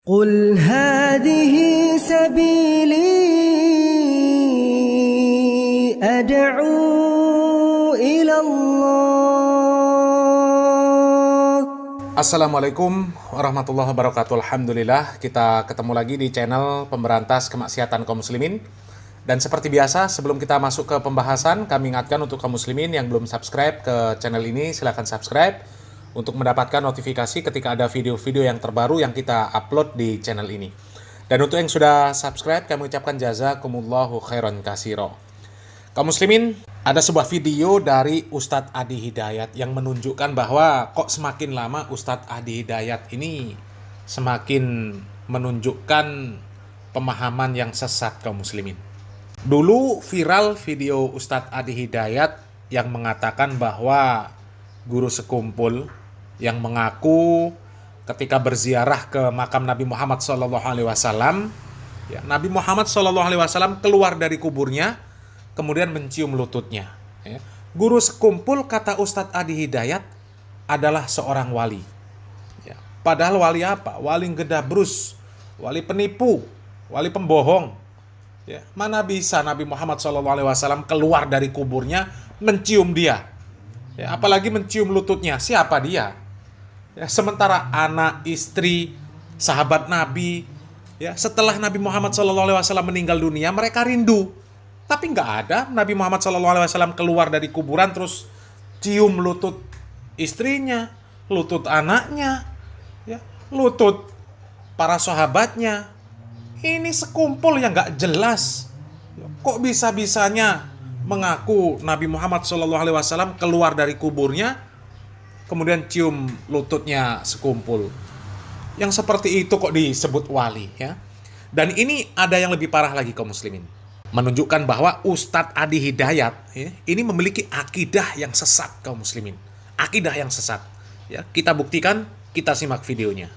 قل هذه سبيلي أدعو إلى الله. Assalamualaikum warahmatullahi wabarakatuh. Alhamdulillah, kita ketemu lagi di channel Pemberantas Kemaksiatan Kaum Muslimin. Dan seperti biasa, sebelum kita masuk ke pembahasan, kami ingatkan untuk kaum muslimin yang belum subscribe ke channel ini, silahkan subscribe untuk mendapatkan notifikasi ketika ada video-video yang terbaru yang kita upload di channel ini. Dan untuk yang sudah subscribe, kami ucapkan jazakumullahu khairan katsiro. Kaum muslimin, ada sebuah video dari Ustadz Adi Hidayat yang menunjukkan bahwa kok semakin lama Ustadz Adi Hidayat ini semakin menunjukkan pemahaman yang sesat kaum muslimin. Dulu viral video Ustadz Adi Hidayat yang mengatakan bahwa guru sekumpul yang mengaku ketika berziarah ke makam Nabi Muhammad SAW, Nabi Muhammad SAW keluar dari kuburnya, kemudian mencium lututnya. Guru sekumpul, kata Ustadz Adi Hidayat, adalah seorang wali. Padahal wali apa? Wali gedabrus, wali penipu, wali pembohong. Mana bisa Nabi Muhammad SAW keluar dari kuburnya mencium dia? Apalagi mencium lututnya. Siapa dia? Sementara anak, istri, sahabat Nabi, setelah Nabi Muhammad SAW meninggal dunia, mereka rindu. Tapi nggak ada Nabi Muhammad SAW keluar dari kuburan terus cium lutut istrinya, lutut anaknya, lutut para sahabatnya. Ini sekumpul yang nggak jelas. Kok bisa-bisanya mengaku Nabi Muhammad SAW keluar dari kuburnya, kemudian cium lututnya sekumpul. Yang seperti itu kok disebut wali, Dan ini ada yang lebih parah lagi kaum muslimin. Menunjukkan bahwa Ustadz Adi Hidayat ini memiliki akidah yang sesat kaum muslimin. Akidah yang sesat. Kita buktikan, kita simak videonya.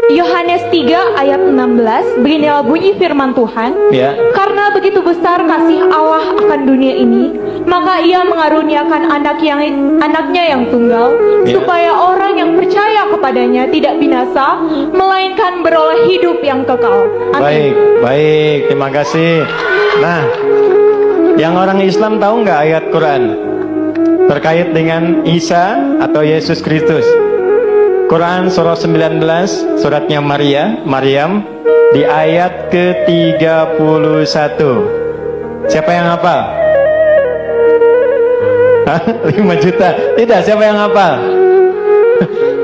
Yohanes 3 ayat 16, beginilah bunyi firman Tuhan. Karena begitu besar kasih Allah akan dunia ini, maka ia mengaruniakan anaknya yang tunggal, supaya orang yang percaya kepadanya tidak binasa, melainkan beroleh hidup yang kekal. Amin. Baik, terima kasih. Nah, yang orang Islam tahu nggak ayat Quran terkait dengan Isa atau Yesus Kristus? Quran surah 19, suratnya Maryam, di ayat ke-31. Siapa yang hafal? 5 juta. Tidak, siapa yang hafal?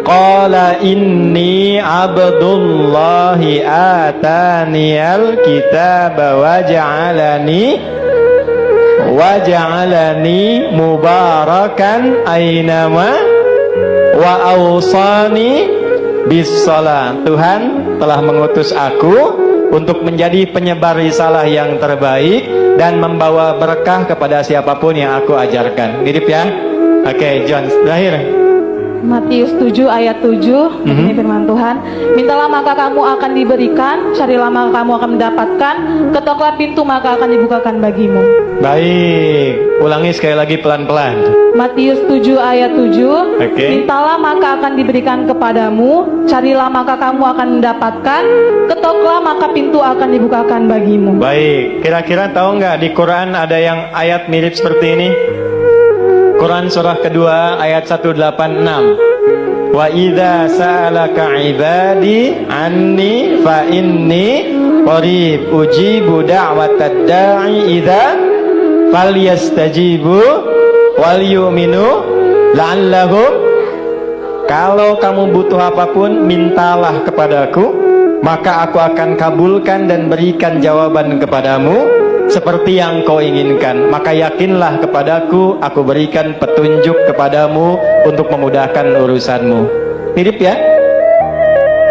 Qala inni abdullahi ataniyal kitaba waja'alani mubarakan ainama wa awsani bis-shalah. Tuhan telah mengutus aku untuk menjadi penyebar risalah yang terbaik dan membawa berkah kepada siapapun yang aku ajarkan. Mirip ya? Oke, John, terakhir. Matius 7 ayat 7, ini firman Tuhan. Mintalah maka kamu akan diberikan, carilah maka kamu akan mendapatkan, ketoklah pintu maka akan dibukakan bagimu. Baik, ulangi sekali lagi pelan-pelan. Matius 7 ayat 7, mintalah maka akan diberikan kepadamu, carilah maka kamu akan mendapatkan, ketoklah maka pintu akan dibukakan bagimu. Baik, kira-kira tahu nggak di Quran ada yang ayat mirip seperti ini? Quran surah kedua ayat 186. Wa idza sa'alaka 'ibadi anni fa inni qarib ujibu da'watad da'i idza falyastajibu wal yu'minu la'allahum. Kalau kamu butuh apapun, mintalah kepadaku, maka aku akan kabulkan dan berikan jawaban kepadamu seperti yang kau inginkan. Maka yakinlah kepadaku, aku berikan petunjuk kepadamu untuk memudahkan urusanmu. Mirip ya?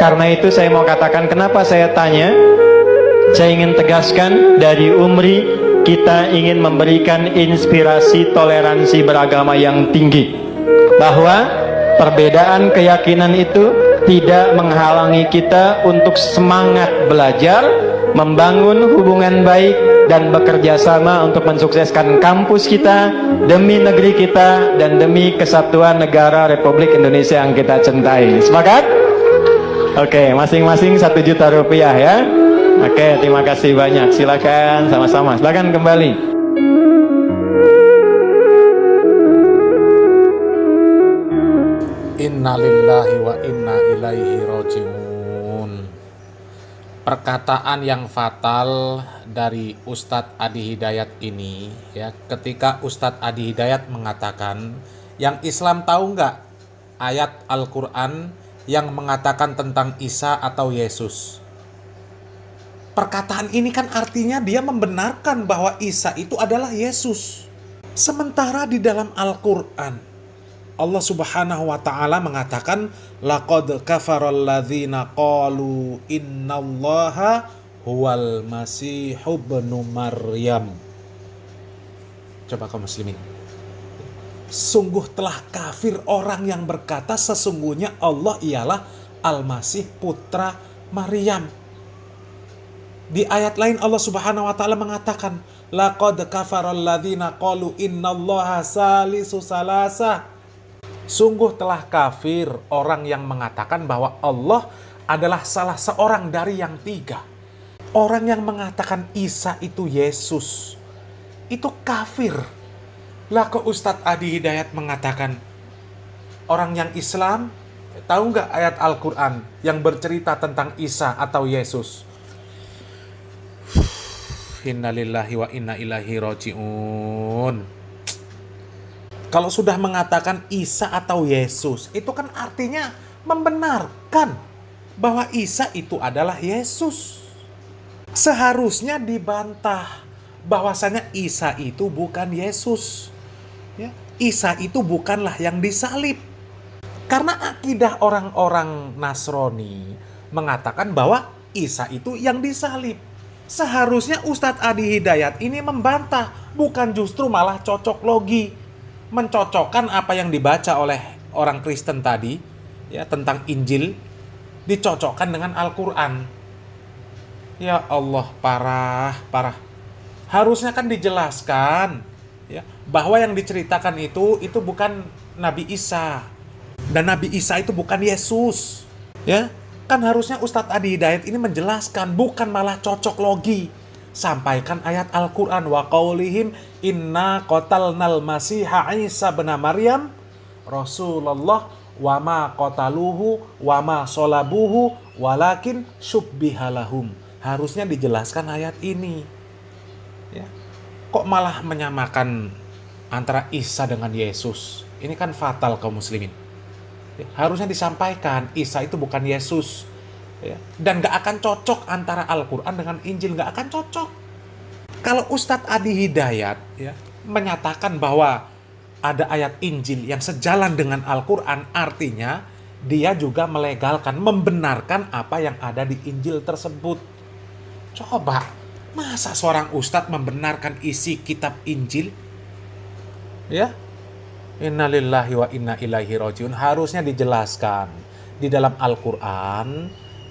Karena itu saya mau katakan, kenapa saya tanya, saya ingin tegaskan dari Umri, kita ingin memberikan inspirasi toleransi beragama yang tinggi, bahwa perbedaan keyakinan itu tidak menghalangi kita untuk semangat belajar, membangun hubungan baik, dan bekerja sama untuk mensukseskan kampus kita demi negeri kita dan demi kesatuan negara Republik Indonesia yang kita cintai. Sepakat? Oke, masing-masing 1 juta rupiah ya. Oke, terima kasih banyak. Silakan sama-sama. Silakan kembali. Innalillahi wa inna ilaihi roji'un. Perkataan yang fatal dari Ustadz Adi Hidayat ini ya, ketika Ustadz Adi Hidayat mengatakan, yang Islam tahu nggak ayat Al-Quran yang mengatakan tentang Isa atau Yesus? Perkataan ini kan artinya dia membenarkan bahwa Isa itu adalah Yesus. Sementara di dalam Al-Quran Allah Subhanahu wa taala mengatakan laqad kafaral ladzina qalu innallaha huwal masih ibnu Maryam. Coba kaum muslimin. Sungguh telah kafir orang yang berkata sesungguhnya Allah ialah Al-Masih putra Maryam. Di ayat lain Allah Subhanahu wa taala mengatakan laqad kafaral ladzina qalu innallaha salisu salasa. Sungguh telah kafir orang yang mengatakan bahwa Allah adalah salah seorang dari yang 3. Orang yang mengatakan Isa itu Yesus, itu kafir. Lah kok Ustadz Adi Hidayat mengatakan orang yang Islam tahu nggak ayat Al-Quran yang bercerita tentang Isa atau Yesus? Innalillahi wa inna ilaihi roji'un. Kalau sudah mengatakan Isa atau Yesus, itu kan artinya membenarkan bahwa Isa itu adalah Yesus. Seharusnya dibantah bahwasanya Isa itu bukan Yesus. Ya, Isa itu bukanlah yang disalib. Karena akidah orang-orang Nasrani mengatakan bahwa Isa itu yang disalib. Seharusnya Ustadz Adi Hidayat ini membantah, bukan justru malah cocok logi. Mencocokkan apa yang dibaca oleh orang Kristen tadi ya tentang Injil dicocokkan dengan Al-Quran. Ya Allah, parah. Harusnya kan dijelaskan ya bahwa yang diceritakan itu bukan Nabi Isa dan Nabi Isa itu bukan Yesus. Ya, kan harusnya Ustadz Adi Hidayat ini menjelaskan, bukan malah cocok logi. Sampaikan ayat Al-Quran wa qaulihim inna qatalnal masiha Isa bin Maryam Rasulullah wa ma qataluhu wa ma salabuhu walakin syubbihalahum. Harusnya dijelaskan ayat ini. Ya. Kok malah menyamakan antara Isa dengan Yesus? Ini kan fatal kaum muslimin. Ya. Harusnya disampaikan Isa itu bukan Yesus. Ya. Dan gak akan cocok antara Al-Quran dengan Injil, gak akan cocok. Kalau Ustadz Adi Hidayat ya, menyatakan bahwa ada ayat Injil yang sejalan dengan Al-Quran, artinya dia juga melegalkan, membenarkan apa yang ada di Injil tersebut. Coba, masa seorang Ustadz membenarkan isi kitab Injil? Ya, innalillahi wa inna ilaihi roji'un. Harusnya dijelaskan di dalam Al-Quran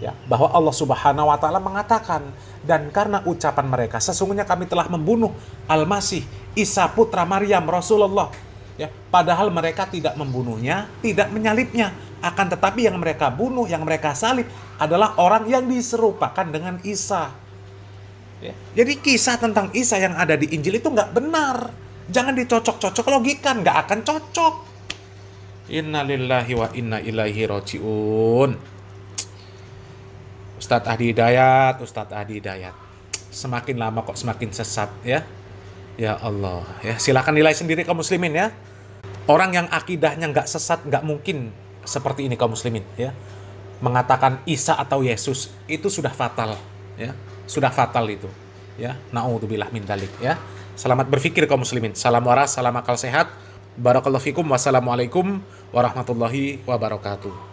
ya, bahwa Allah Subhanahu wa taala mengatakan, dan karena ucapan mereka sesungguhnya kami telah membunuh Al-Masih Isa putra Maryam Rasulullah ya, padahal mereka tidak membunuhnya, tidak menyalibnya, akan tetapi yang mereka bunuh, yang mereka salib adalah orang yang diserupakan dengan Isa ya. Jadi kisah tentang Isa yang ada di Injil itu nggak benar, jangan dicocok-cocok logikan, nggak akan cocok. Innalillahi wa inna ilaihi roji'un. Ustadz Adi Hidayat, semakin lama kok semakin sesat ya. Ya Allah, ya silakan nilai sendiri kaum muslimin ya. Orang yang akidahnya nggak sesat nggak mungkin seperti ini kaum muslimin ya. Mengatakan Isa atau Yesus itu sudah fatal ya, sudah fatal itu ya. Naudzubillah min dzalik ya. Selamat berpikir kaum muslimin. Salam waras, salam akal sehat. Barakallahu fikum. Wassalamualaikum warahmatullahi wabarakatuh.